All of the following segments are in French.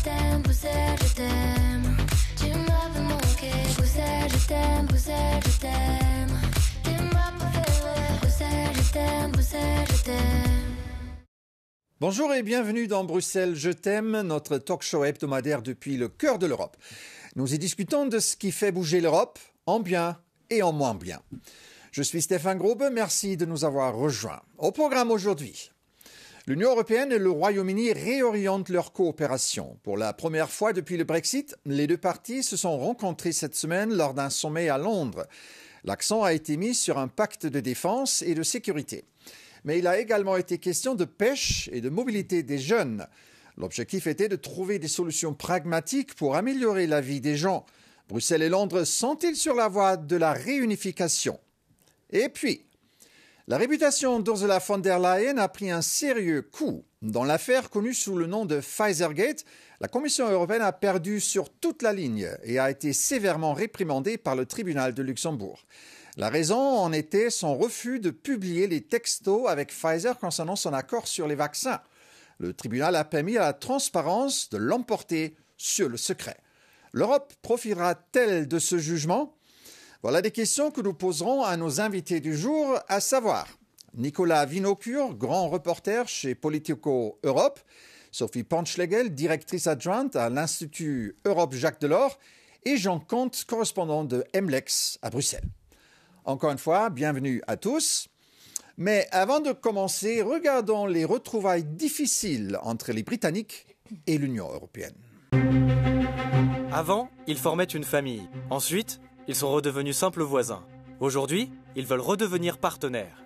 t'aime, Bruxelles, je t'aime. Tu m'avais manqué, Bruxelles, je t'aime, Bruxelles, je t'aime. Tu m'as préféré, Bruxelles, je t'aime, Bruxelles, je t'aime. Bonjour et bienvenue dans Bruxelles, je t'aime, notre talk show hebdomadaire depuis le cœur de l'Europe. Nous y discutons de ce qui fait bouger l'Europe, en bien et en moins bien. Je suis Stéphane Grobe, merci de nous avoir rejoints. Au programme aujourd'hui, l'Union européenne et le Royaume-Uni réorientent leur coopération. Pour la première fois depuis le Brexit, les deux parties se sont rencontrées cette semaine lors d'un sommet à Londres. L'accent a été mis sur un pacte de défense et de sécurité. Mais il a également été question de pêche et de mobilité des jeunes. L'objectif était de trouver des solutions pragmatiques pour améliorer la vie des gens. Bruxelles et Londres sont-ils sur la voie de la réunification ? Et puis, la réputation d'Ursula von der Leyen a pris un sérieux coup. Dans l'affaire connue sous le nom de Pfizergate, la Commission européenne a perdu sur toute la ligne et a été sévèrement réprimandée par le tribunal de Luxembourg. La raison en était son refus de publier les textos avec Pfizer concernant son accord sur les vaccins. Le tribunal a permis à la transparence de l'emporter sur le secret. L'Europe profitera-t-elle de ce jugement ? Voilà des questions que nous poserons à nos invités du jour, à savoir Nicolas Winocourt, grand reporter chez Politico Europe, Sophie Pantschlegel, directrice adjointe à l'Institut Europe Jacques Delors, et Jean Comte, correspondant de MLEX à Bruxelles. Encore une fois, bienvenue à tous. Mais avant de commencer, regardons les retrouvailles difficiles entre les Britanniques et l'Union européenne. Avant, ils formaient une famille. Ensuite, ils sont redevenus simples voisins. Aujourd'hui, ils veulent redevenir partenaires.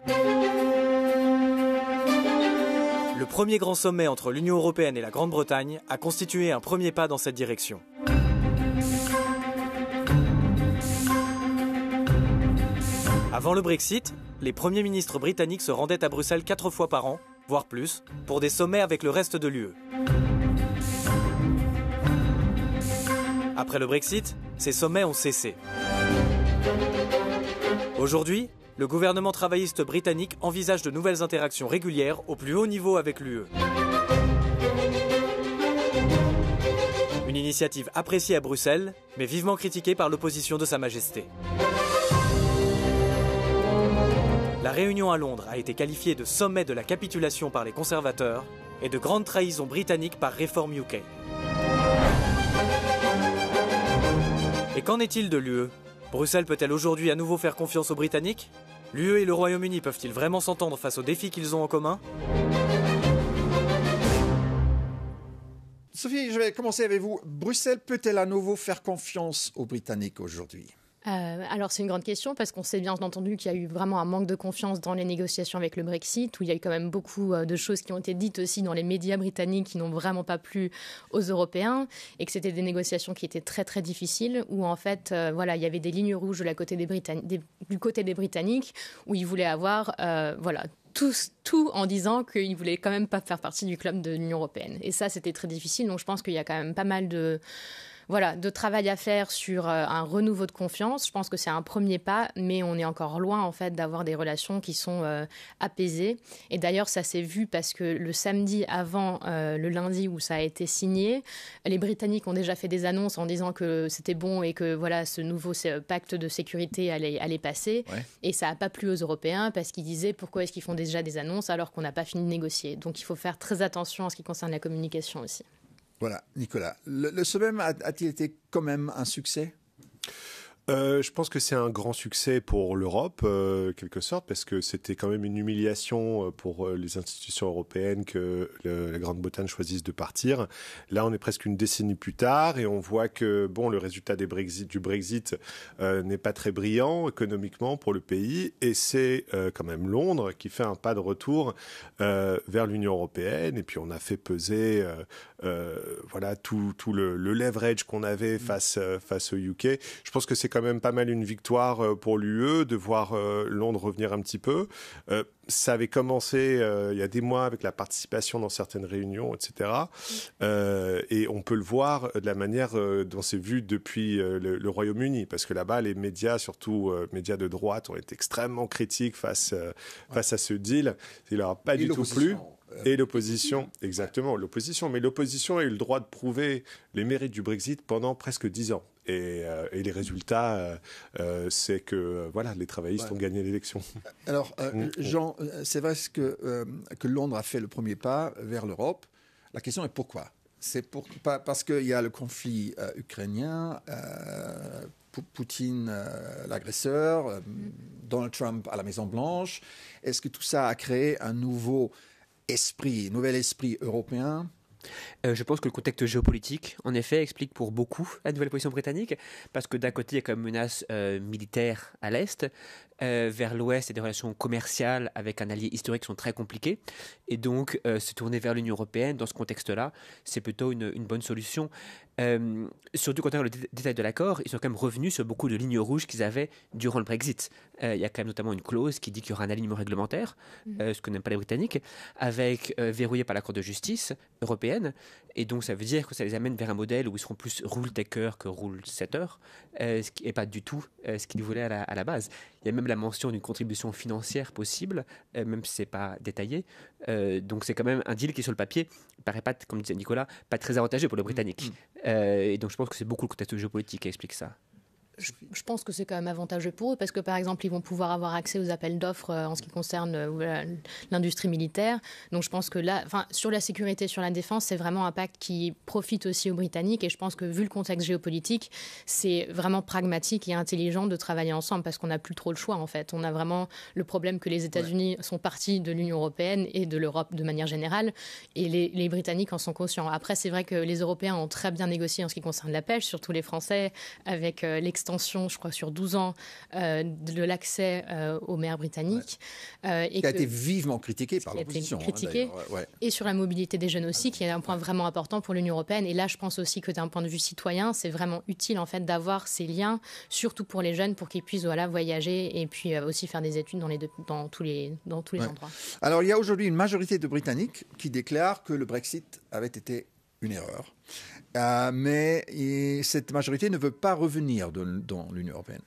Le premier grand sommet entre l'Union européenne et la Grande-Bretagne a constitué un premier pas dans cette direction. Avant le Brexit, les premiers ministres britanniques se rendaient à Bruxelles 4 fois par an, voire plus, pour des sommets avec le reste de l'UE. Après le Brexit, ces sommets ont cessé. Aujourd'hui, le gouvernement travailliste britannique envisage de nouvelles interactions régulières au plus haut niveau avec l'UE. Une initiative appréciée à Bruxelles, mais vivement critiquée par l'opposition de Sa Majesté. La réunion à Londres a été qualifiée de sommet de la capitulation par les conservateurs et de grande trahison britannique par Reform UK. Et qu'en est-il de l'UE ? Bruxelles peut-elle aujourd'hui à nouveau faire confiance aux Britanniques ? L'UE et le Royaume-Uni peuvent-ils vraiment s'entendre face aux défis qu'ils ont en commun ? Sophie, je vais commencer avec vous. Bruxelles peut-elle à nouveau faire confiance aux Britanniques aujourd'hui ? Alors c'est une grande question parce qu'on sait bien entendu qu'il y a eu vraiment un manque de confiance dans les négociations avec le Brexit, où il y a eu quand même beaucoup de choses qui ont été dites aussi dans les médias britanniques qui n'ont vraiment pas plu aux Européens, et que c'était des négociations qui étaient très très difficiles, où en fait il y avait des lignes rouges du côté des Britanniques, où ils voulaient avoir tout en disant qu'ils ne voulaient quand même pas faire partie du club de l'Union européenne. Et ça, c'était très difficile. Donc je pense qu'il y a quand même pas mal de travail à faire sur un renouveau de confiance. Je pense que c'est un premier pas, mais on est encore loin en fait d'avoir des relations qui sont apaisées. Et d'ailleurs, ça s'est vu parce que le samedi avant le lundi où ça a été signé, les Britanniques ont déjà fait des annonces en disant que c'était bon et que ce nouveau pacte de sécurité allait passer. Ouais. Et ça n'a pas plu aux Européens parce qu'ils disaient pourquoi est-ce qu'ils font déjà des annonces alors qu'on n'a pas fini de négocier. Donc il faut faire très attention en ce qui concerne la communication aussi. Voilà, Nicolas. Le sommet a-t-il été quand même un succès ? Je pense que c'est un grand succès pour l'Europe, quelque sorte, parce que c'était quand même une humiliation pour les institutions européennes que la Grande-Bretagne choisisse de partir. Là, on est presque une décennie plus tard et on voit que le résultat du Brexit n'est pas très brillant économiquement pour le pays, et c'est quand même Londres qui fait un pas de retour vers l'Union européenne. Et puis on a fait peser tout le leverage qu'on avait face au UK. Je pense que c'est quand même pas mal une victoire pour l'UE de voir Londres revenir un petit peu. Ça avait commencé il y a des mois avec la participation dans certaines réunions, etc. Et on peut le voir de la manière dont c'est vu depuis le Royaume-Uni, parce que là-bas, les médias, surtout médias de droite, ont été extrêmement critiques face à ce deal. Il leur a pas du tout plu. Et l'opposition, exactement, l'opposition. Mais l'opposition a eu le droit de prouver les mérites du Brexit pendant presque 10 ans. Et les résultats, c'est que voilà, les travaillistes ont gagné l'élection. Alors, Jean, c'est vrai que Londres a fait le premier pas vers l'Europe. La question est pourquoi ? C'est parce qu'il y a le conflit ukrainien, Poutine l'agresseur, Donald Trump à la Maison-Blanche. Est-ce que tout ça a créé un nouvel esprit européen ? Je pense que le contexte géopolitique, en effet, explique pour beaucoup la nouvelle position britannique, parce que d'un côté, il y a comme menace militaire à l'Est, vers l'Ouest, il y a des relations commerciales avec un allié historique qui sont très compliquées, et donc se tourner vers l'Union européenne, dans ce contexte-là, c'est plutôt une bonne solution. Surtout quand on regarde le détail de l'accord, ils sont quand même revenus sur beaucoup de lignes rouges qu'ils avaient durant le Brexit. Il y a quand même notamment une clause qui dit qu'il y aura un alignement réglementaire, ce que n'aiment pas les Britanniques, avec verrouillé par la Cour de justice européenne, et donc ça veut dire que ça les amène vers un modèle où ils seront plus rule-taker que rule-setter, ce qui n'est pas du tout ce qu'ils voulaient à la base. Il y a même la mention d'une contribution financière possible, même si ce n'est pas détaillé. Donc c'est quand même un deal qui, sur le papier, ne paraît pas, comme disait Nicolas, pas très avantageux pour les Britanniques. Et donc je pense que c'est beaucoup le contexte géopolitique qui explique ça. Je pense que c'est quand même avantageux pour eux parce que, par exemple, ils vont pouvoir avoir accès aux appels d'offres en ce qui concerne l'industrie militaire. Donc, je pense que là, sur la sécurité, sur la défense, c'est vraiment un pacte qui profite aussi aux Britanniques. Et je pense que, vu le contexte géopolitique, c'est vraiment pragmatique et intelligent de travailler ensemble parce qu'on n'a plus trop le choix, en fait. On a vraiment le problème que les États-Unis sont partis de l'Union européenne et de l'Europe de manière générale. Et les Britanniques en sont conscients. Après, c'est vrai que les Européens ont très bien négocié en ce qui concerne la pêche, surtout les Français, avec l'extension, je crois, sur 12 ans de l'accès aux mers britanniques. Qui a été vivement critiqué par l'opposition. Et sur la mobilité des jeunes aussi, qui est un point vraiment important pour l'Union européenne. Et là, je pense aussi que d'un point de vue citoyen, c'est vraiment utile en fait, d'avoir ces liens, surtout pour les jeunes, pour qu'ils puissent voyager et puis aussi faire des études dans tous les endroits. Alors, il y a aujourd'hui une majorité de Britanniques qui déclarent que le Brexit avait été une erreur. Mais cette majorité ne veut pas revenir dans l'Union européenne.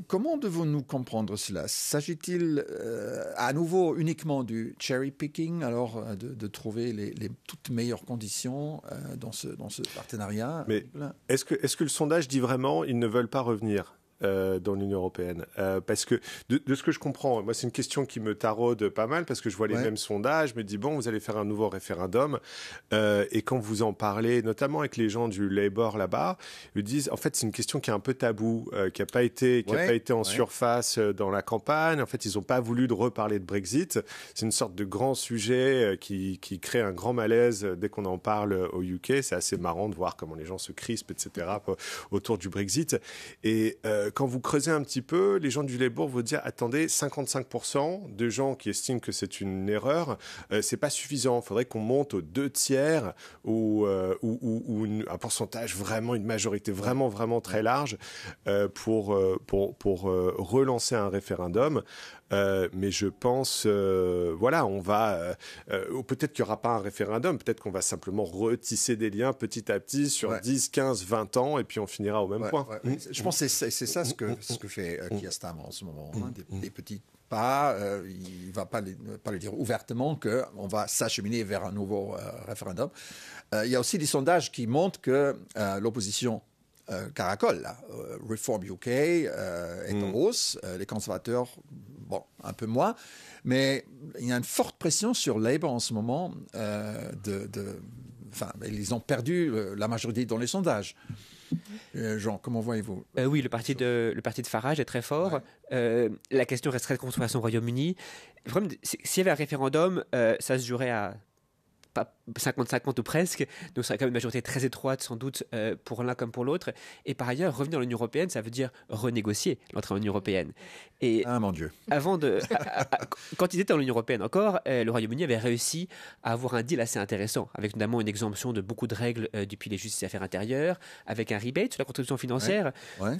Comment devons-nous comprendre cela ? S'agit-il à nouveau uniquement du cherry picking, alors de trouver les toutes meilleures conditions dans ce partenariat ? Mais est-ce que le sondage dit vraiment ils ne veulent pas revenir dans l'Union européenne, parce que de ce que je comprends, moi c'est une question qui me taraude pas mal parce que je vois les mêmes sondages, je me dis bon, vous allez faire un nouveau référendum, et quand vous en parlez notamment avec les gens du Labour là-bas, ils disent en fait c'est une question qui est un peu tabou, qui n'a pas été en surface dans la campagne. En fait ils n'ont pas voulu de reparler de Brexit. C'est une sorte de grand sujet qui crée un grand malaise dès qu'on en parle au UK. C'est assez marrant de voir comment les gens se crispent, etc. autour du Brexit. Et quand vous creusez un petit peu, les gens du Labour vont dire attendez, 55% de gens qui estiment que c'est une erreur, c'est pas suffisant. Il faudrait qu'on monte aux 2/3 ou un pourcentage vraiment, une majorité vraiment très large pour relancer un référendum. Mais je pense, on va peut-être qu'il n'y aura pas un référendum, peut-être qu'on va simplement retisser des liens petit à petit sur 10, 15, 20 ans et puis on finira au même point. Je pense que c'est ça ce que fait Keir Starmer en ce moment, des petits pas. Il ne va pas le dire ouvertement qu'on va s'acheminer vers un nouveau référendum. Il y a aussi des sondages qui montrent que l'opposition caracole, là. Reform UK est en hausse, les conservateurs, un peu moins, mais il y a une forte pression sur Labour en ce moment. Ils ont perdu la majorité dans les sondages. Jean, comment voyez-vous ? Oui, le parti de Farage est très fort. La question resterait de controverse au Royaume-Uni. Le problème, s'il y avait un référendum, ça se jouerait à 50-50 ou presque, donc ce serait quand même une majorité très étroite sans doute pour l'un comme pour l'autre. Et par ailleurs, revenir dans l'Union européenne, ça veut dire renégocier l'entrée en Union européenne. Et mon Dieu. Quand ils étaient dans l'Union européenne encore, le Royaume-Uni avait réussi à avoir un deal assez intéressant, avec notamment une exemption de beaucoup de règles depuis les justices et affaires intérieures, avec un rebate sur la contribution financière.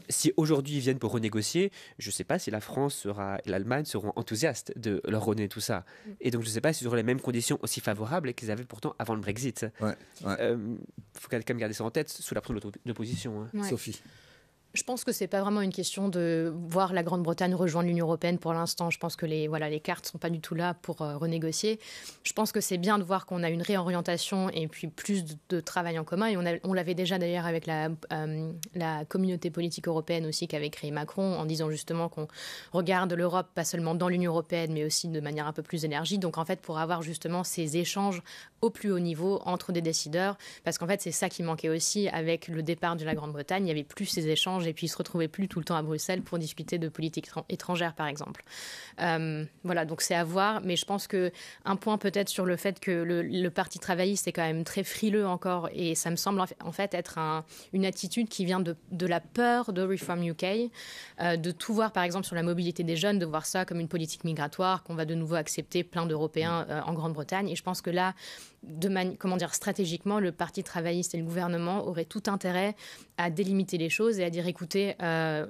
Si aujourd'hui ils viennent pour renégocier, je ne sais pas si la France et l'Allemagne seront enthousiastes de leur redonner tout ça. Et donc je ne sais pas s'ils auront les mêmes conditions aussi favorables qu'ils avaient pourtant avant le Brexit. Faut quand même garder ça en tête sous la pression de l'opposition. Sophie. Je pense que c'est pas vraiment une question de voir la Grande-Bretagne rejoindre l'Union européenne pour l'instant. Je pense que les cartes sont pas du tout là pour renégocier. Je pense que c'est bien de voir qu'on a une réorientation et puis plus de travail en commun. Et on l'avait déjà d'ailleurs avec la communauté politique européenne aussi qu'avait créé Macron, en disant justement qu'on regarde l'Europe pas seulement dans l'Union européenne, mais aussi de manière un peu plus élargie. Donc en fait, pour avoir justement ces échanges au plus haut niveau entre des décideurs, parce qu'en fait, c'est ça qui manquait aussi avec le départ de la Grande-Bretagne. Il y avait plus ces échanges et puis ils se retrouvaient plus tout le temps à Bruxelles pour discuter de politique étrangère, par exemple. Voilà, donc c'est à voir, mais je pense qu'un point peut-être sur le fait que le Parti travailliste est quand même très frileux encore, et ça me semble en fait être une attitude qui vient de la peur de Reform UK, de tout voir par exemple sur la mobilité des jeunes, de voir ça comme une politique migratoire, qu'on va de nouveau accepter plein d'Européens en Grande-Bretagne. Et je pense que là, stratégiquement, le Parti travailliste et le gouvernement auraient tout intérêt à délimiter les choses et à dire écoutez,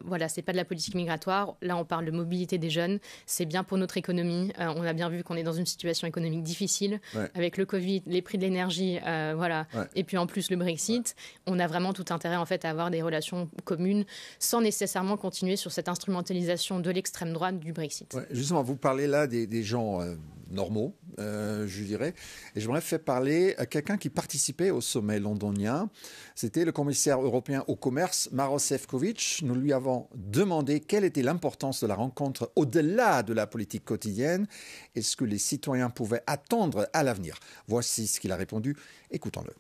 voilà, c'est pas de la politique migratoire, là on parle de mobilité des jeunes, c'est bien pour notre économie, on a bien vu qu'on est dans une situation économique difficile, avec le Covid, les prix de l'énergie, voilà, et puis en plus le Brexit, on a vraiment tout intérêt en fait à avoir des relations communes sans nécessairement continuer sur cette instrumentalisation de l'extrême droite du Brexit. Ouais, justement, vous parlez là des gens normaux, je dirais, et j'aimerais faire parler à quelqu'un qui participait au sommet londonien. C'était le commissaire européen au commerce, Maroš Šefčovič. Nous lui avons demandé quelle était l'importance de la rencontre au-delà de la politique quotidienne et ce que les citoyens pouvaient attendre à l'avenir. Voici ce qu'il a répondu. Écoutons-le.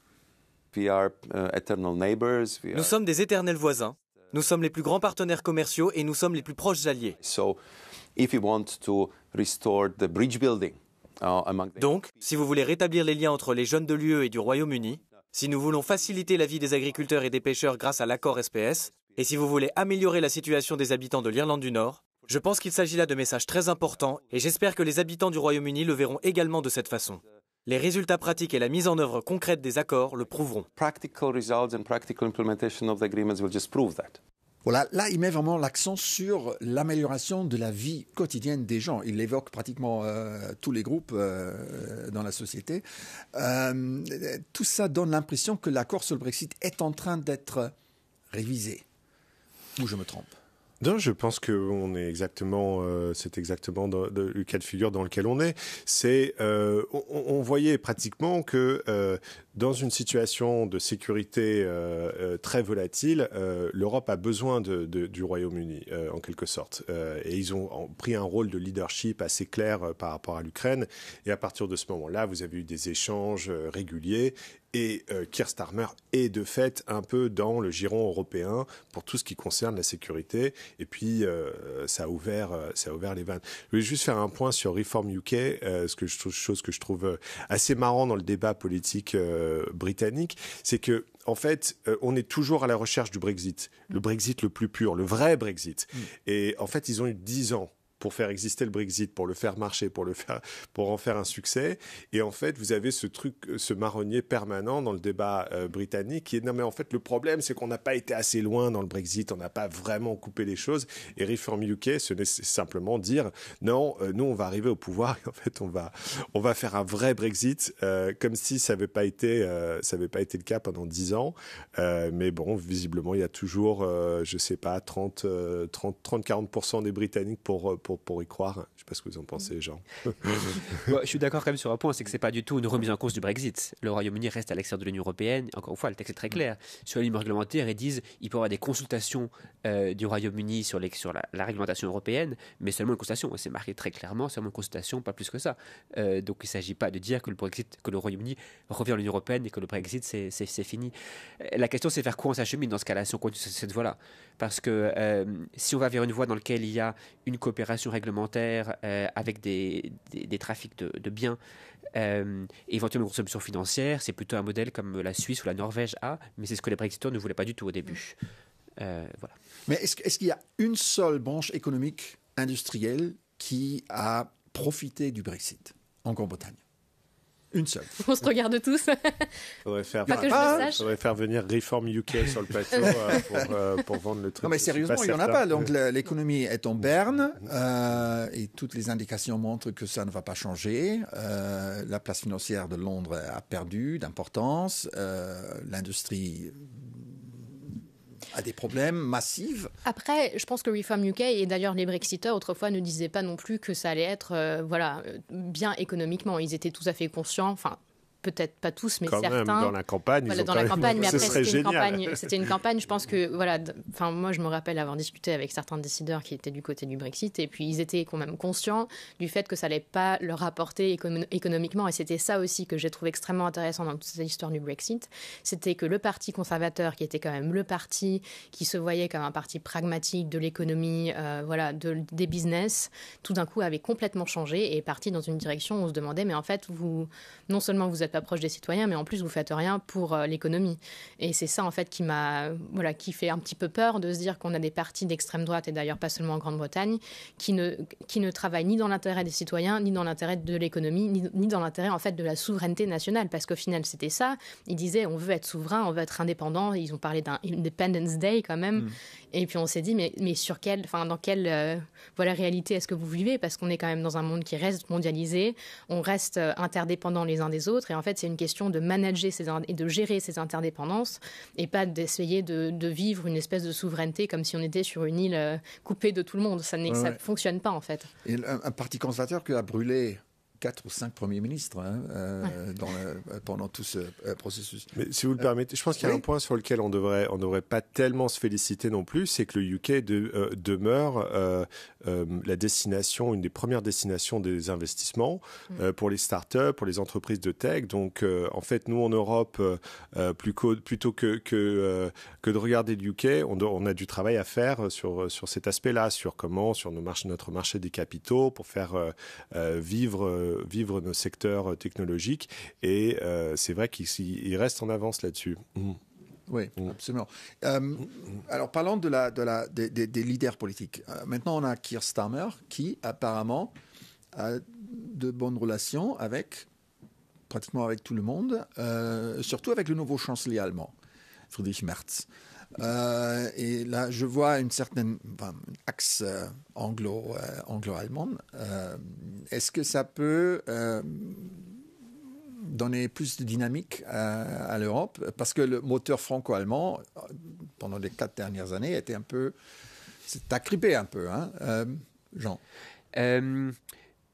Nous sommes des éternels voisins. Nous sommes les plus grands partenaires commerciaux et nous sommes les plus proches alliés. Donc, si vous voulez rétablir les liens entre les jeunes de l'UE et du Royaume-Uni, si nous voulons faciliter la vie des agriculteurs et des pêcheurs grâce à l'accord SPS, et si vous voulez améliorer la situation des habitants de l'Irlande du Nord, je pense qu'il s'agit là de messages très importants et j'espère que les habitants du Royaume-Uni le verront également de cette façon. Les résultats pratiques et la mise en œuvre concrète des accords le prouveront. Voilà, là, il met vraiment l'accent sur l'amélioration de la vie quotidienne des gens. Il évoque pratiquement tous les groupes dans la société. Tout ça donne l'impression que l'accord sur le Brexit est en train d'être révisé. Ou je me trompe ? Non, je pense qu'on est exactement, c'est exactement le cas de figure dans lequel on est. C'est, on voyait pratiquement que dans une situation de sécurité très volatile, l'Europe a besoin du Royaume-Uni, en quelque sorte. Et ils ont pris un rôle de leadership assez clair par rapport à l'Ukraine. Et à partir de ce moment-là, vous avez eu des échanges réguliers. Et Keir Starmer est de fait un peu dans le giron européen pour tout ce qui concerne la sécurité. Et puis, ça a ouvert les vannes. Je voulais juste faire un point sur Reform UK, chose que je trouve assez marrant dans le débat politique britannique, c'est que en fait, on est toujours à la recherche du Brexit, le Brexit le plus pur, le vrai Brexit. Et en fait, ils ont eu 10 ans pour faire exister le Brexit, pour le faire marcher, pour en faire un succès. Et en fait, vous avez ce marronnier permanent dans le débat britannique qui est non mais en fait le problème c'est qu'on n'a pas été assez loin dans le Brexit, on n'a pas vraiment coupé les choses. Et Reform UK, c'est simplement dire non, nous on va arriver au pouvoir et en fait on va faire un vrai Brexit comme si ça n'avait pas été le cas pendant 10 ans. Mais bon, visiblement il y a toujours, je sais pas, 30-40% des Britanniques pour y croire. Je ne sais pas ce que vous en pensez, Jean. Je suis d'accord quand même sur un point, c'est que ce n'est pas du tout une remise en cause du Brexit. Le Royaume-Uni reste à l'extérieur de l'Union européenne. Encore une fois, le texte est très clair. Sur la ligne réglementaire, ils disent qu'il peut y avoir des consultations du Royaume-Uni sur la réglementation européenne, mais seulement une consultation. C'est marqué très clairement, seulement une consultation, pas plus que ça. Donc il ne s'agit pas de dire que le Royaume-Uni revient à l'Union européenne et que le Brexit, c'est fini. La question, c'est faire quoi on s'achemine dans ce cas-là, si on continue sur cette voie-là. Parce que si on va vers une voie dans laquelle il y a une coopération réglementaire avec des trafics de biens, éventuellement une consommation financière, c'est plutôt un modèle comme la Suisse ou la Norvège a, mais c'est ce que les Brexiteurs ne voulaient pas du tout au début. Voilà. Mais est-ce qu'il y a une seule branche économique industrielle qui a profité du Brexit en Grande-Bretagne ? Une seule. On se regarde tous. Faudrait faire venir Reform UK sur le plateau pour vendre le truc. Non mais sérieusement, il n'y en a pas. Donc l'économie est en berne et toutes les indications montrent que ça ne va pas changer. La place financière de Londres a perdu d'importance. L'industrie à des problèmes massifs. Après, je pense que Reform UK, et d'ailleurs les Brexiteurs autrefois ne disaient pas non plus que ça allait être bien économiquement. Ils étaient tout à fait conscients, enfin peut-être pas tous, mais quand certains. Même, dans la campagne, voilà, dans la campagne, mais après c'était une campagne. Je pense que moi je me rappelle avoir discuté avec certains décideurs qui étaient du côté du Brexit, et puis ils étaient quand même conscients du fait que ça allait pas leur apporter économiquement, et c'était ça aussi que j'ai trouvé extrêmement intéressant dans toute cette histoire du Brexit, c'était que le parti conservateur, qui était quand même le parti qui se voyait comme un parti pragmatique de l'économie, des business, tout d'un coup avait complètement changé et est parti dans une direction où on se demandait, mais en fait vous, non seulement vous êtes pas proche des citoyens, mais en plus vous faites rien pour l'économie. Et c'est ça en fait qui fait un petit peu peur, de se dire qu'on a des partis d'extrême droite, et d'ailleurs pas seulement en Grande-Bretagne, qui ne travaillent ni dans l'intérêt des citoyens, ni dans l'intérêt de l'économie, ni dans l'intérêt en fait de la souveraineté nationale, parce qu'au final c'était ça. Ils disaient on veut être souverain, on veut être indépendant. Ils ont parlé d'un Independence Day quand même. Et puis on s'est dit mais dans quelle réalité est-ce que vous vivez, parce qu'on est quand même dans un monde qui reste mondialisé, on reste interdépendants les uns des autres, et en fait c'est une question de manager et de gérer ces interdépendances, et pas d'essayer de vivre une espèce de souveraineté comme si on était sur une île coupée de tout le monde. Ça ne fonctionne pas en fait. Et un parti conservateur qui a brûlé 4 ou 5 premiers ministres pendant tout ce processus. Mais si vous le permettez, je pense qu'il y a un point sur lequel on devrait pas tellement se féliciter non plus, c'est que le UK demeure la destination, une des premières destinations des investissements pour les startups, pour les entreprises de tech. Donc, en fait, nous en Europe, plutôt que de regarder le UK, on a du travail à faire sur cet aspect-là, sur notre marché des capitaux, pour faire vivre nos secteurs technologiques, et c'est vrai qu'il reste en avance là-dessus. Oui, absolument. Alors, parlons des leaders politiques. Maintenant, on a Keir Starmer, qui apparemment a de bonnes relations pratiquement avec tout le monde, surtout avec le nouveau chancelier allemand, Friedrich Merz. Et là, je vois une certaine axe anglo-allemand. Est-ce que ça peut donner plus de dynamique à l'Europe? Parce que le moteur franco-allemand, pendant les 4 dernières années, c'est agrippé un peu, hein, Jean.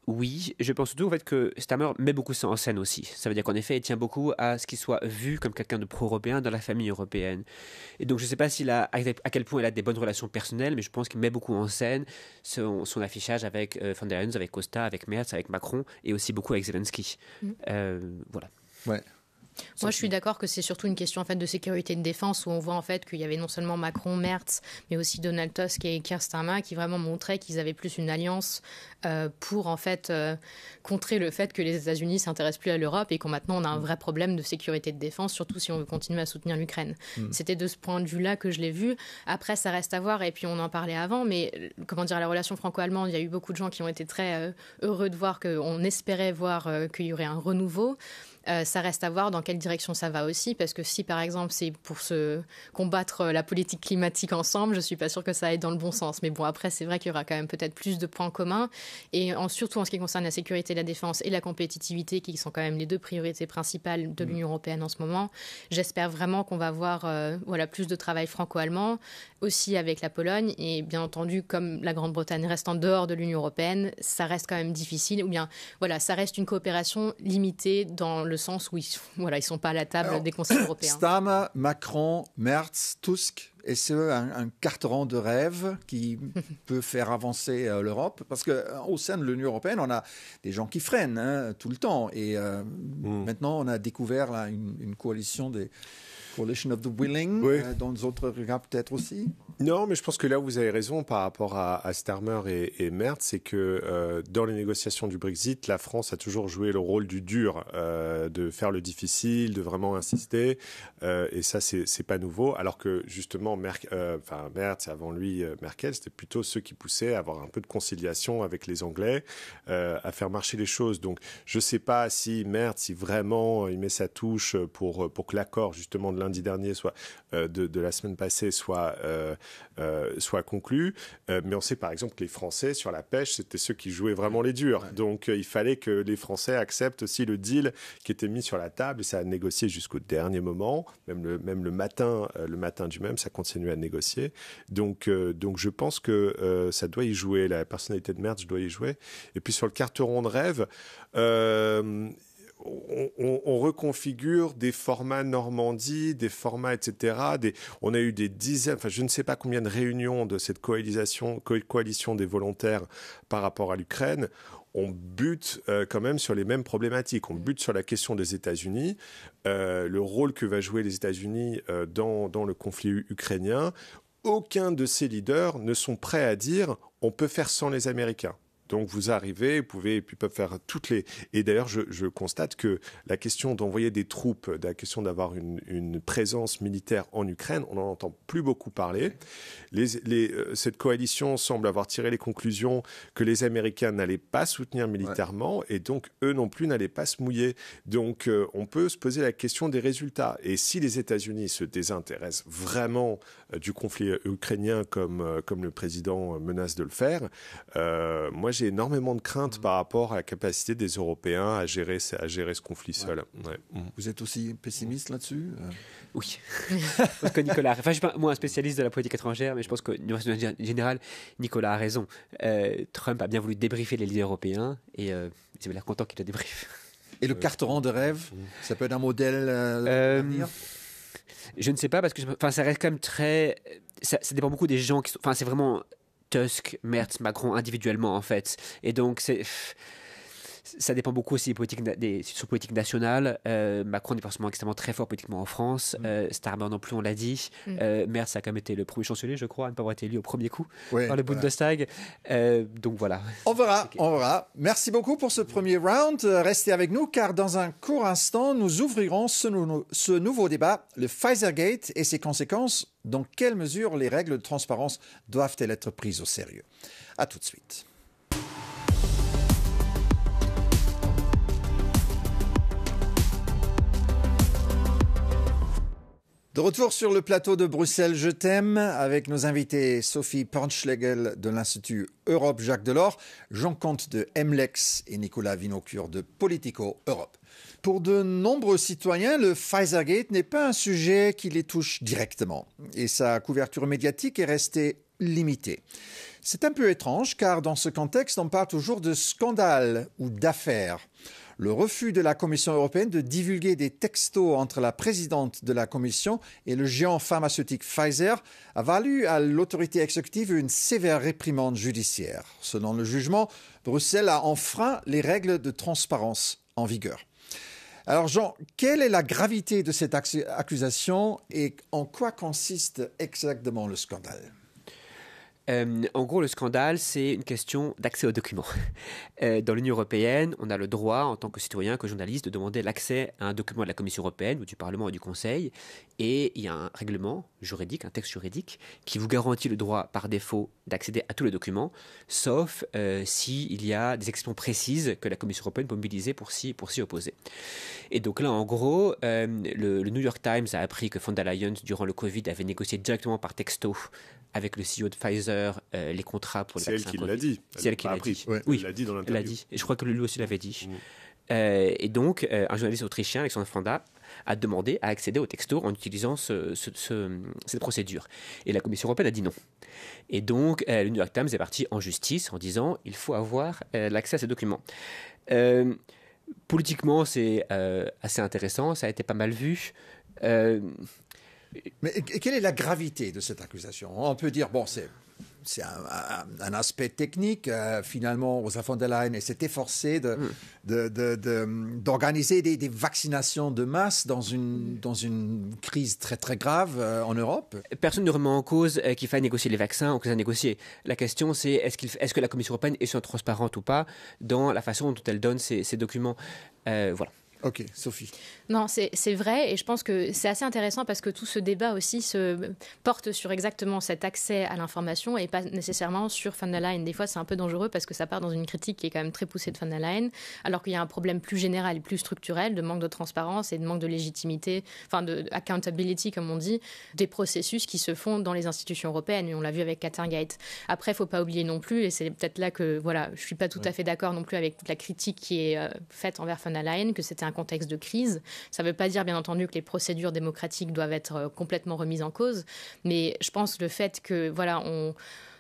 Oui, je pense surtout en fait que Starmer met beaucoup ça en scène aussi. Ça veut dire qu'en effet, il tient beaucoup à ce qu'il soit vu comme quelqu'un de pro-européen dans la famille européenne. Et donc, je ne sais pas à quel point il a des bonnes relations personnelles, mais je pense qu'il met beaucoup en scène son affichage avec von der Leyen, avec Costa, avec Merz, avec Macron, et aussi beaucoup avec Zelensky. Voilà. Ouais. Moi, je suis d'accord que c'est surtout une question en fait de sécurité et de défense, où on voit en fait qu'il y avait non seulement Macron, Merz, mais aussi Donald Tusk et Keir Starmer qui vraiment montraient qu'ils avaient plus une alliance pour en fait contrer le fait que les États-Unis s'intéressent plus à l'Europe, et qu'on maintenant on a un vrai problème de sécurité et de défense, surtout si on veut continuer à soutenir l'Ukraine. C'était de ce point de vue-là que je l'ai vu. Après, ça reste à voir, et puis on en parlait avant, mais la relation franco-allemande, il y a eu beaucoup de gens qui ont été très heureux de voir qu'on espérait voir qu'il y aurait un renouveau. Ça reste à voir dans quelle direction ça va aussi, parce que si par exemple c'est pour se combattre la politique climatique ensemble, je suis pas sûre que ça aille dans le bon sens. Mais bon, après c'est vrai qu'il y aura quand même peut-être plus de points communs, et surtout en ce qui concerne la sécurité, la défense et la compétitivité, qui sont quand même les 2 priorités principales de l'Union européenne en ce moment. J'espère vraiment qu'on va voir plus de travail franco-allemand, aussi avec la Pologne, et bien entendu comme la Grande-Bretagne reste en dehors de l'Union européenne, ça reste quand même difficile, ou bien ça reste une coopération limitée dans le sens où ils sont pas à la table des conseils européens. Starmer, Macron, Merz, Tusk, est-ce un carteron de rêve qui peut faire avancer l'Europe? Parce qu'au sein de l'Union européenne, on a des gens qui freinent tout le temps. Et maintenant, on a découvert là, une coalition des Coalition of the Willing, dans d'autres regards peut-être aussi. Non, mais je pense que là où vous avez raison par rapport à Starmer et Merz, c'est que dans les négociations du Brexit, la France a toujours joué le rôle du dur, de faire le difficile, de vraiment insister, et ça c'est pas nouveau. Alors que justement Merz et avant lui Merkel, c'était plutôt ceux qui poussaient à avoir un peu de conciliation avec les Anglais, à faire marcher les choses. Donc je sais pas si Merz, si vraiment il met sa touche pour que l'accord justement de lundi dernier, soit de la semaine passée, soit conclu. Mais on sait par exemple que les Français sur la pêche, c'était ceux qui jouaient vraiment les durs. Ouais. Donc il fallait que les Français acceptent aussi le deal qui était mis sur la table, et ça a négocié jusqu'au dernier moment, même le matin du même, ça continuait à négocier. Donc je pense que ça doit y jouer, la personnalité de Merz doit y jouer. Et puis sur le carteron de rêve, on reconfigure des formats Normandie, des formats, etc. On a eu des dizaines, enfin je ne sais pas combien de réunions de cette coalition des volontaires par rapport à l'Ukraine. On bute quand même sur les mêmes problématiques. On bute sur la question des États-Unis, le rôle que va jouer les États-Unis dans le conflit ukrainien. Aucun de ces leaders ne sont prêts à dire on peut faire sans les Américains. Donc vous arrivez, ils peuvent faire toutes les... Et d'ailleurs, je constate que la question d'envoyer des troupes, la question d'avoir une présence militaire en Ukraine, on n'en entend plus beaucoup parler. Cette coalition semble avoir tiré les conclusions que les Américains n'allaient pas soutenir militairement, et donc eux non plus n'allaient pas se mouiller. Donc on peut se poser la question des résultats. Et si les États-Unis se désintéressent vraiment du conflit ukrainien comme le président menace de le faire, moi j'ai énormément de craintes par rapport à la capacité des Européens à gérer ce conflit seul. Ouais. Vous êtes aussi pessimiste là-dessus? Oui. Je pense que Nicolas... Enfin, je ne suis pas moi un spécialiste de la politique étrangère, mais je pense que, de façon générale, Nicolas a raison. Trump a bien voulu débriefer les leaders européens, et ils avaient l'air contents qu'il le débriefe. Et le carteron de rêve, ça peut être un modèle d'avenir? Je ne sais pas, parce que ça reste quand même très... Ça dépend beaucoup des gens qui sont... Enfin, c'est vraiment... Tusk, Merz, Macron individuellement en fait. Et donc ça dépend beaucoup aussi des politiques nationales. Macron n'est forcément extrêmement très fort politiquement en France. Starmer non plus, on l'a dit. Merz a quand même été le premier chancelier, je crois, à ne pas avoir été élu au premier coup par le Bundestag. Donc voilà. On verra. Merci beaucoup pour ce premier round. Restez avec nous, car dans un court instant, nous ouvrirons ce nouveau débat, le Pfizergate et ses conséquences. Dans quelle mesure les règles de transparence doivent-elles être prises au sérieux? À tout de suite. De retour sur le plateau de Bruxelles, je t'aime, avec nos invités Sophie Pornschlegel de l'Institut Europe Jacques Delors, Jean Comte de MLEX et Nicolas Vinocure de Politico Europe. Pour de nombreux citoyens, le Pfizergate n'est pas un sujet qui les touche directement et sa couverture médiatique est restée limitée. C'est un peu étrange car dans ce contexte, on parle toujours de scandale ou d'affaires. Le refus de la Commission européenne de divulguer des textos entre la présidente de la Commission et le géant pharmaceutique Pfizer a valu à l'autorité exécutive une sévère réprimande judiciaire. Selon le jugement, Bruxelles a enfreint les règles de transparence en vigueur. Alors Jean, quelle est la gravité de cette accusation et en quoi consiste exactement le scandale ? En gros, le scandale, c'est une question d'accès aux documents. Dans l'Union européenne, on a le droit, en tant que citoyen, que journaliste, de demander l'accès à un document de la Commission européenne ou du Parlement et du Conseil. Et il y a un règlement juridique, un texte juridique, qui vous garantit le droit, par défaut, d'accéder à tous les documents, sauf s'il y a des exceptions précises que la Commission européenne peut mobiliser pour s'y opposer. Et donc là, en gros, le New York Times a appris que von der Leyen, durant le Covid, avait négocié directement par texto avec le CEO de Pfizer les contrats pour les vaccins. C'est elle qui l'a dit. C'est elle qui l'a dit. Ouais. Oui, elle l'a dit dans l'interview. Elle l'a dit. Et je crois que lui aussi l'avait dit. Et donc, un journaliste autrichien, Alexandre Fanda, a demandé à accéder aux textos en utilisant cette procédure. Et la Commission européenne a dit non. Et donc, le New York Times est parti en justice en disant il faut avoir l'accès à ces documents. Politiquement, c'est assez intéressant, ça a été pas mal vu. Mais quelle est la gravité de cette accusation? On peut dire, bon, c'est un aspect technique. Finalement, Ursula von der Leyen s'est efforcée d'organiser des vaccinations de masse dans une crise très très grave en Europe. Personne ne remet en cause qu'il faille négocier les vaccins ou que ça négocier. La question, c'est est-ce que la Commission européenne est transparente ou pas dans la façon dont elle donne ces documents. Voilà. Ok, Sophie. Non, c'est vrai, et je pense que c'est assez intéressant parce que tout ce débat aussi se porte sur exactement cet accès à l'information et pas nécessairement sur von der Leyen. Des fois, c'est un peu dangereux parce que ça part dans une critique qui est quand même très poussée de von der Leyen, alors qu'il y a un problème plus général et plus structurel de manque de transparence et de manque de légitimité, enfin de accountability, comme on dit, des processus qui se font dans les institutions européennes, et on l'a vu avec Qatargate. Après, il ne faut pas oublier non plus, et c'est peut-être là que voilà, je ne suis pas tout à fait d'accord non plus avec toute la critique qui est faite envers von der Leyen, que c'était un contexte de crise. Ça ne veut pas dire, bien entendu, que les procédures démocratiques doivent être complètement remises en cause, mais je pense le fait que, voilà,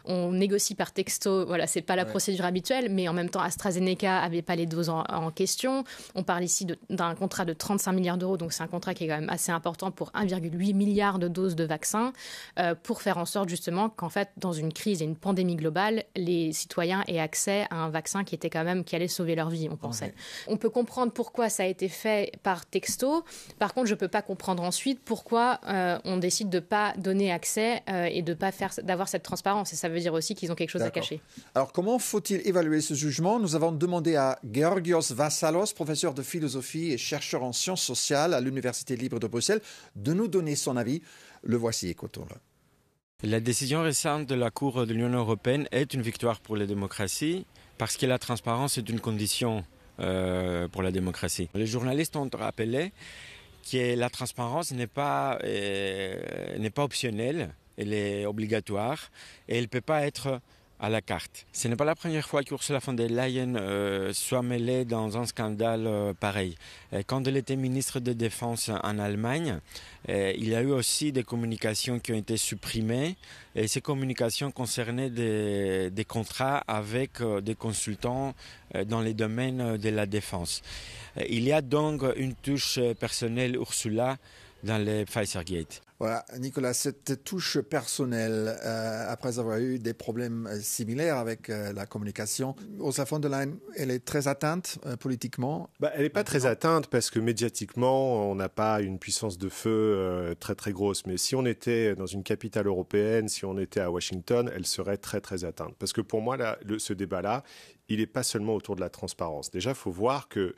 on négocie par texto, voilà, c'est pas la procédure habituelle, mais en même temps, AstraZeneca avait pas les doses en question. On parle ici d'un contrat de 35 milliards d'euros, donc c'est un contrat qui est quand même assez important pour 1,8 milliard de doses de vaccins, pour faire en sorte justement qu'en fait, dans une crise et une pandémie globale, les citoyens aient accès à un vaccin qui allait sauver leur vie, on pensait. Okay. On peut comprendre pourquoi ça a été fait par texto. Par contre, je peux pas comprendre ensuite pourquoi on décide de pas donner accès et d'avoir cette transparence. Et ça veut dire aussi qu'ils ont quelque chose à cacher. Alors, comment faut-il évaluer ce jugement? Nous avons demandé à Georgios Vassalos, professeur de philosophie et chercheur en sciences sociales à l'Université libre de Bruxelles, de nous donner son avis. Le voici, écoutons-le. La décision récente de la Cour de l'Union européenne est une victoire pour la démocratie parce que la transparence est une condition pour la démocratie. Les journalistes ont rappelé que la transparence n'est pas optionnelle. Elle est obligatoire et elle ne peut pas être à la carte. Ce n'est pas la première fois qu'Ursula von der Leyen soit mêlée dans un scandale pareil. Quand elle était ministre de Défense en Allemagne, il y a eu aussi des communications qui ont été supprimées et ces communications concernaient des contrats avec des consultants dans les domaines de la défense. Il y a donc une touche personnelle Ursula dans les Pfizer-Gate. Voilà, Nicolas, cette touche personnelle, après avoir eu des problèmes similaires avec la communication, Ursula von der Leyen, elle est très atteinte politiquement. Elle n'est pas très atteinte parce que médiatiquement, on n'a pas une puissance de feu très très grosse. Mais si on était dans une capitale européenne, si on était à Washington, elle serait très très atteinte. Parce que pour moi, ce débat-là, il n'est pas seulement autour de la transparence. Déjà, il faut voir que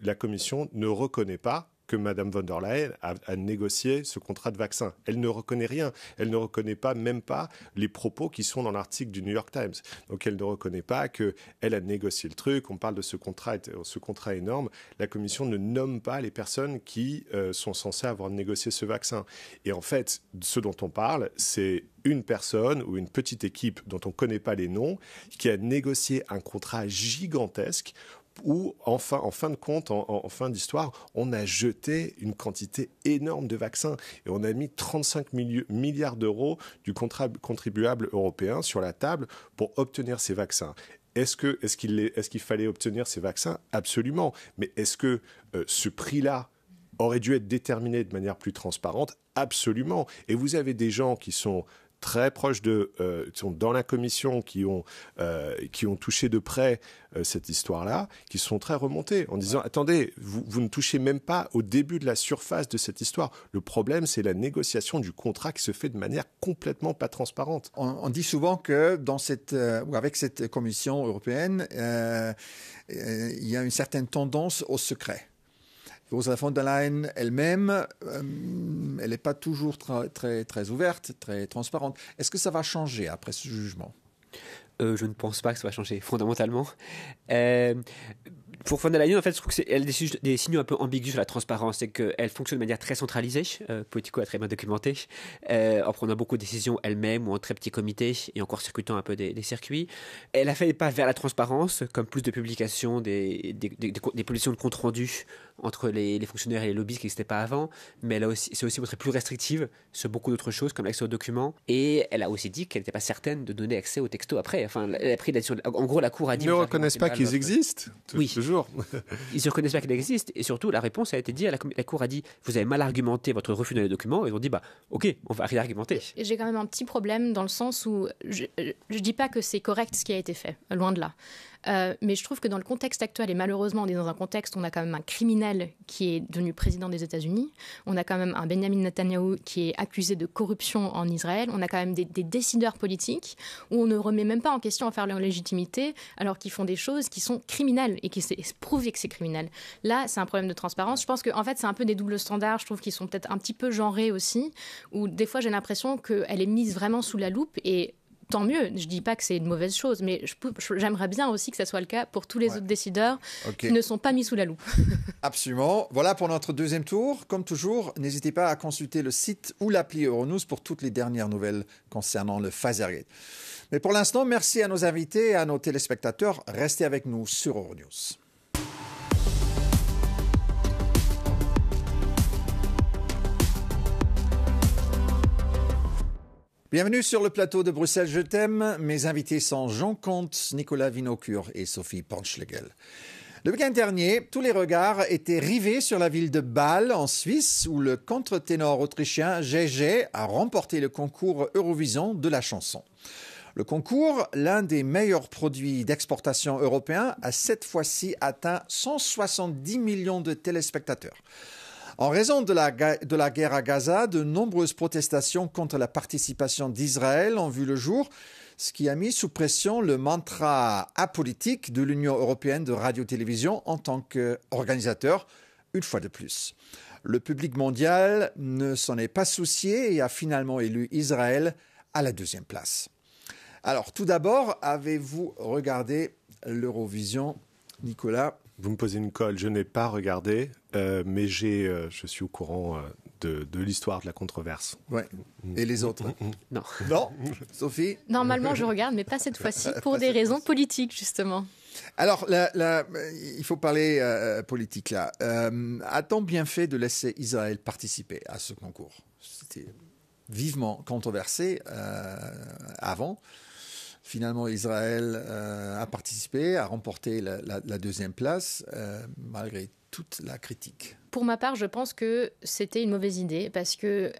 la Commission ne reconnaît pas que Mme von der Leyen a négocié ce contrat de vaccin. Elle ne reconnaît rien. Elle ne reconnaît même pas les propos qui sont dans l'article du New York Times. Donc elle ne reconnaît pas qu'elle a négocié le truc. On parle de ce contrat énorme. La Commission ne nomme pas les personnes qui sont censées avoir négocié ce vaccin. Et en fait, ce dont on parle, c'est une personne ou une petite équipe dont on ne connaît pas les noms qui a négocié un contrat gigantesque où, en fin de compte, en fin d'histoire, on a jeté une quantité énorme de vaccins et on a mis 35 milliards d'euros du contribuable européen sur la table pour obtenir ces vaccins. Est-ce qu'il fallait obtenir ces vaccins? Absolument. Mais est-ce que ce prix-là aurait dû être déterminé de manière plus transparente? Absolument. Et vous avez des gens qui sont très proches sont dans la commission, qui ont touché de près cette histoire-là, qui sont très remontés en disant « Attendez, vous ne touchez même pas au début de la surface de cette histoire. Le problème, c'est la négociation du contrat qui se fait de manière complètement pas transparente. » On dit souvent que avec cette commission européenne, il y a une certaine tendance au secret. Ursula von der Leyen elle-même, elle n'est pas toujours très, très ouverte, très transparente. Est-ce que ça va changer après ce jugement? Je ne pense pas que ça va changer fondamentalement. Pour von der Leyen, en fait, je trouve qu'elle a des signaux un peu ambigus sur la transparence. C'est qu'elle fonctionne de manière très centralisée, Politico a très bien documenté, en prenant beaucoup de décisions elle-même ou en très petits comités et en court-circuitant un peu des circuits. Elle a fait des pas vers la transparence, comme plus de publications, des positions de compte rendu entre les fonctionnaires et les lobbyistes qui n'existaient pas avant, mais elle s'est aussi montrée plus restrictive sur beaucoup d'autres choses, comme l'accès aux documents. Et elle a aussi dit qu'elle n'était pas certaine de donner accès aux textos après. Enfin, elle a pris la décision. En gros, la Cour a dit... Ils ne reconnaissent pas qu'ils existent. Oui. Toujours. Ils ne reconnaissent pas qu'il existe et surtout la réponse a été dit, la Cour a dit vous avez mal argumenté votre refus dans les documents et ils ont dit ok, on va réargumenter. J'ai quand même un petit problème dans le sens où je ne dis pas que c'est correct ce qui a été fait, loin de là. Mais je trouve que dans le contexte actuel, et malheureusement on est dans un contexte où on a quand même un criminel qui est devenu président des États-Unis, on a quand même un Benjamin Netanyahou qui est accusé de corruption en Israël, on a quand même des décideurs politiques où on ne remet même pas en question à faire leur légitimité alors qu'ils font des choses qui sont criminelles et qui c'est prouvé que c'est criminel. Là, c'est un problème de transparence. Je pense qu'en fait, c'est un peu des doubles standards, je trouve qu'ils sont peut-être un petit peu genrés aussi, où des fois j'ai l'impression qu'elle est mise vraiment sous la loupe et tant mieux, je ne dis pas que c'est une mauvaise chose, mais j'aimerais bien aussi que ça soit le cas pour tous les autres décideurs qui ne sont pas mis sous la loupe. Absolument. Voilà pour notre deuxième tour. Comme toujours, n'hésitez pas à consulter le site ou l'appli Euronews pour toutes les dernières nouvelles concernant le Pfizergate. Mais pour l'instant, merci à nos invités et à nos téléspectateurs. Restez avec nous sur Euronews. Bienvenue sur le plateau de Bruxelles Je t'aime. Mes invités sont Jean Comte, Nicolas Winocourt et Sophie Panschlegel. Le week-end dernier, tous les regards étaient rivés sur la ville de Bâle, en Suisse, où le contre-ténor autrichien Gege a remporté le concours Eurovision de la chanson. Le concours, l'un des meilleurs produits d'exportation européens, a cette fois-ci atteint 170 millions de téléspectateurs. En raison de la guerre à Gaza, de nombreuses protestations contre la participation d'Israël ont vu le jour, ce qui a mis sous pression le mantra apolitique de l'Union européenne de radio-télévision en tant qu'organisateur, une fois de plus. Le public mondial ne s'en est pas soucié et a finalement élu Israël à la deuxième place. Alors, tout d'abord, avez-vous regardé l'Eurovision, Nicolas ? Vous me posez une colle, je n'ai pas regardé, mais je suis au courant de l'histoire de la controverse. Ouais. Et les autres? Non. Non, Sophie? Normalement, je regarde, mais pas cette fois-ci, pour des raisons politiques, justement. Alors, il faut parler politique là. A-t-on bien fait de laisser Israël participer à ce concours? C'était vivement controversé avant. Finalement, Israël a participé, a remporté la deuxième place, malgré toute la critique. Pour ma part, je pense que c'était une mauvaise idée parce que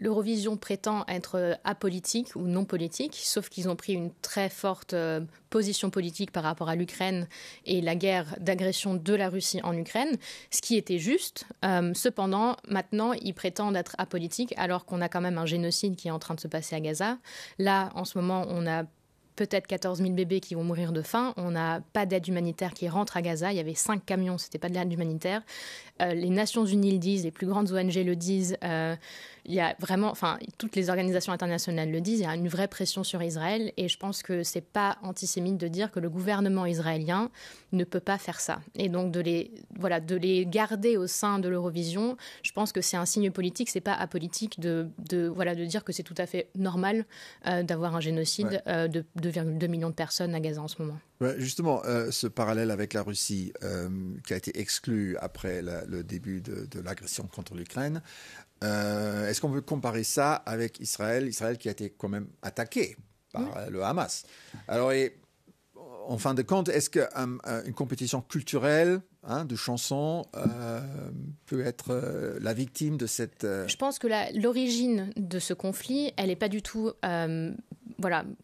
l'Eurovision prétend être apolitique ou non politique, sauf qu'ils ont pris une très forte position politique par rapport à l'Ukraine et la guerre d'agression de la Russie en Ukraine, ce qui était juste. Cependant, maintenant, ils prétendent être apolitiques alors qu'on a quand même un génocide qui est en train de se passer à Gaza. Là, en ce moment, on a peut-être 14 000 bébés qui vont mourir de faim. On n'a pas d'aide humanitaire qui rentre à Gaza. Il y avait 5 camions, ce n'était pas de l'aide humanitaire. Les Nations Unies le disent, les plus grandes ONG le disent. Il y a vraiment, toutes les organisations internationales le disent, il y a une vraie pression sur Israël et je pense que c'est pas antisémite de dire que le gouvernement israélien ne peut pas faire ça. Et donc de les garder au sein de l'Eurovision, je pense que c'est un signe politique, c'est pas apolitique de dire que c'est tout à fait normal d'avoir un génocide de 2,2 millions de personnes à Gaza en ce moment. Ouais, justement, ce parallèle avec la Russie qui a été exclu après le début de l'agression contre l'Ukraine, est-ce qu'on peut comparer ça avec Israël qui a été quand même attaqué par le Hamas? Alors, en fin de compte, est-ce qu'une compétition culturelle de chansons peut être la victime de cette... Je pense que l'origine de ce conflit, elle n'est pas du tout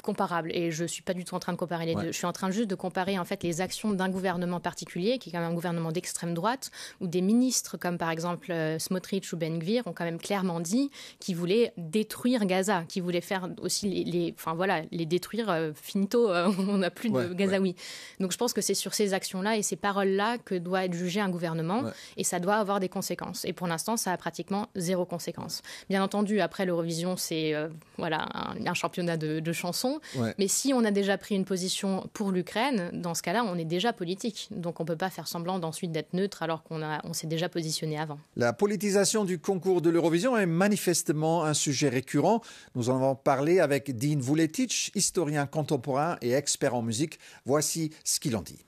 comparable. Et je ne suis pas du tout en train de comparer les deux. Je suis en train juste de comparer en fait les actions d'un gouvernement particulier, qui est quand même un gouvernement d'extrême droite, où des ministres comme par exemple Smotrich ou Ben Gvir ont quand même clairement dit qu'ils voulaient détruire Gaza, qu'ils voulaient faire aussi les détruire finito. On n'a plus de Gazaouis. Donc je pense que c'est sur ces actions-là et ces paroles-là que doit être jugé un gouvernement et ça doit avoir des conséquences. Et pour l'instant, ça a pratiquement 0 conséquence. Bien entendu, après l'Eurovision, c'est un championnat de chansons. Mais si on a déjà pris une position pour l'Ukraine, dans ce cas-là, on est déjà politique. Donc on ne peut pas faire semblant d'ensuite d'être neutre alors qu'on s'est déjà positionné avant. La politisation du concours de l'Eurovision est manifestement un sujet récurrent. Nous en avons parlé avec Dean Vuletic, historien contemporain et expert en musique. Voici ce qu'il en dit.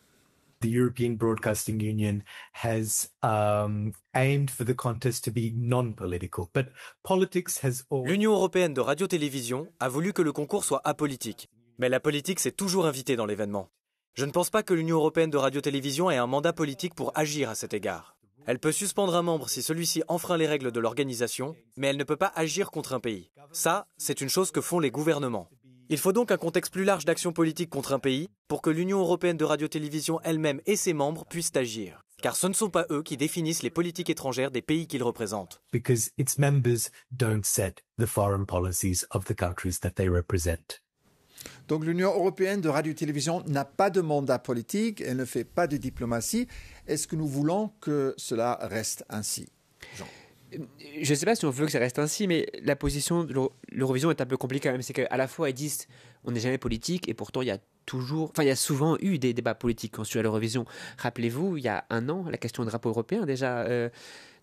The European Broadcasting Union has aimed for the contest to be non-political, but politics has always... L'Union européenne de radio-télévision a voulu que le concours soit apolitique. Mais la politique s'est toujours invitée dans l'événement. Je ne pense pas que l'Union européenne de radio-télévision ait un mandat politique pour agir à cet égard. Elle peut suspendre un membre si celui-ci enfreint les règles de l'organisation, mais elle ne peut pas agir contre un pays. Ça, c'est une chose que font les gouvernements. Il faut donc un contexte plus large d'action politique contre un pays pour que l'Union européenne de radio-télévision elle-même et ses membres puissent agir. Car ce ne sont pas eux qui définissent les politiques étrangères des pays qu'ils représentent. Because its members don't set the foreign policies of the countries that they represent. Donc l'Union européenne de radio-télévision n'a pas de mandat politique, elle ne fait pas de diplomatie. Est-ce que nous voulons que cela reste ainsi, Jean ? Je ne sais pas si on veut que ça reste ainsi, mais la position de l'Eurovision est un peu compliquée quand même. C'est qu'à la fois, ils disent on n'est jamais politique, et pourtant, il y a souvent eu des débats politiques sur l'Eurovision. Rappelez-vous, il y a un an, la question du drapeau européen, déjà,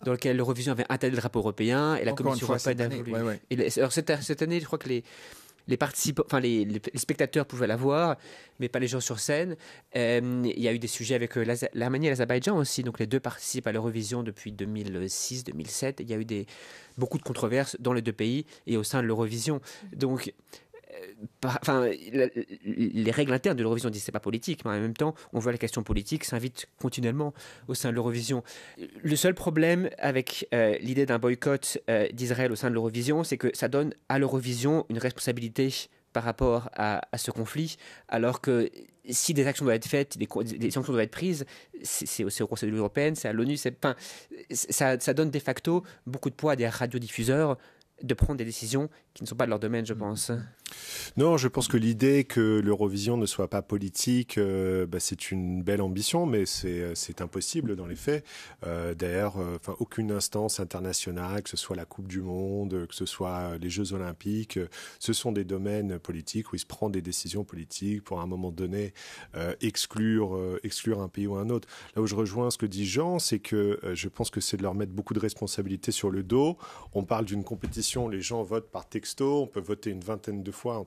dans lequel l'Eurovision avait interdit le drapeau européen, et la Commission européenne a voulu. Ouais. Alors, cette année, je crois que les participants, les spectateurs pouvaient la voir, mais pas les gens sur scène. Il y a eu des sujets avec l'Arménie et l'Azerbaïdjan aussi, donc les deux participent à l'Eurovision depuis 2006-2007. Il y a eu beaucoup de controverses dans les deux pays et au sein de l'Eurovision. Donc, les règles internes de l'Eurovision disent que ce n'est pas politique, mais en même temps, on voit la question politique s'invite continuellement au sein de l'Eurovision. Le seul problème avec l'idée d'un boycott d'Israël au sein de l'Eurovision, c'est que ça donne à l'Eurovision une responsabilité par rapport à ce conflit, alors que si des actions doivent être faites, des sanctions doivent être prises, c'est au Conseil de l'Union européenne, c'est à l'ONU, ça donne de facto beaucoup de poids à des radiodiffuseurs de prendre des décisions qui ne sont pas de leur domaine, je pense. Non, je pense que l'idée que l'Eurovision ne soit pas politique, c'est une belle ambition, mais c'est impossible dans les faits. D'ailleurs, aucune instance internationale, que ce soit la Coupe du Monde, que ce soit les Jeux Olympiques, ce sont des domaines politiques où il se prend des décisions politiques pour à un moment donné exclure un pays ou un autre. Là où je rejoins ce que dit Jean, c'est que je pense que c'est de leur mettre beaucoup de responsabilités sur le dos. On parle d'une compétition, les gens votent par texto, on peut voter une vingtaine de fois.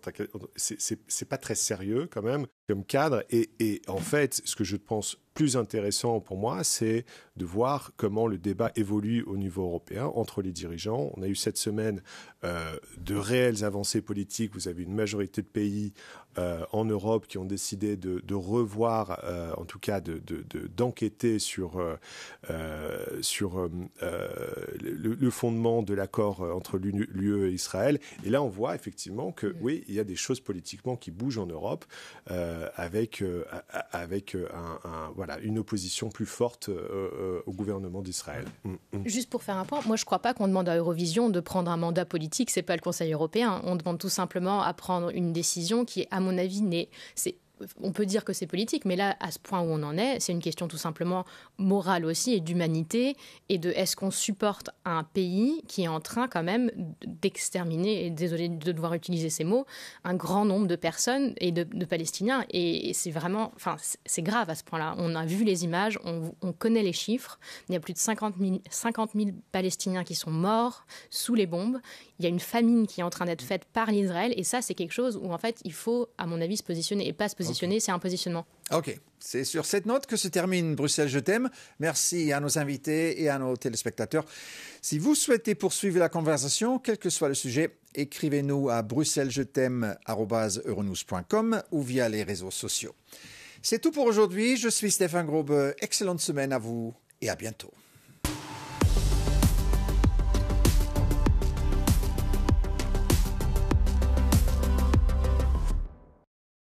C'est pas très sérieux quand même comme cadre. Et en fait, ce que je pense plus intéressant pour moi, c'est de voir comment le débat évolue au niveau européen entre les dirigeants. On a eu cette semaine de réelles avancées politiques. Vous avez une majorité de pays en Europe qui ont décidé de revoir, en tout cas d'enquêter sur le fondement de l'accord entre l'UE et Israël. Et là, on voit effectivement que oui, il y a des choses politiquement qui bougent en Europe avec une opposition plus forte au gouvernement d'Israël. Juste pour faire un point, moi je ne crois pas qu'on demande à Eurovision de prendre un mandat politique, ce n'est pas le Conseil européen. On demande tout simplement à prendre une décision qui, à mon avis, on peut dire que c'est politique, mais là, à ce point où on en est, c'est une question tout simplement morale aussi et d'humanité et de est-ce qu'on supporte un pays qui est en train quand même d'exterminer, et désolé de devoir utiliser ces mots, un grand nombre de personnes et de Palestiniens. Et c'est vraiment, c'est grave à ce point-là. On a vu les images, on connaît les chiffres. Il y a plus de 50 000 Palestiniens qui sont morts sous les bombes. Il y a une famine qui est en train d'être faite par l'Israël. Et ça, c'est quelque chose où, en fait, il faut, à mon avis, se positionner et pas se positionner, c'est un positionnement. Ok, c'est sur cette note que se termine Bruxelles Je t'aime. Merci à nos invités et à nos téléspectateurs. Si vous souhaitez poursuivre la conversation, quel que soit le sujet, écrivez-nous à bruxellesjeTaime@euronews.com ou via les réseaux sociaux. C'est tout pour aujourd'hui. Je suis Stéphane Grobe. Excellente semaine à vous et à bientôt.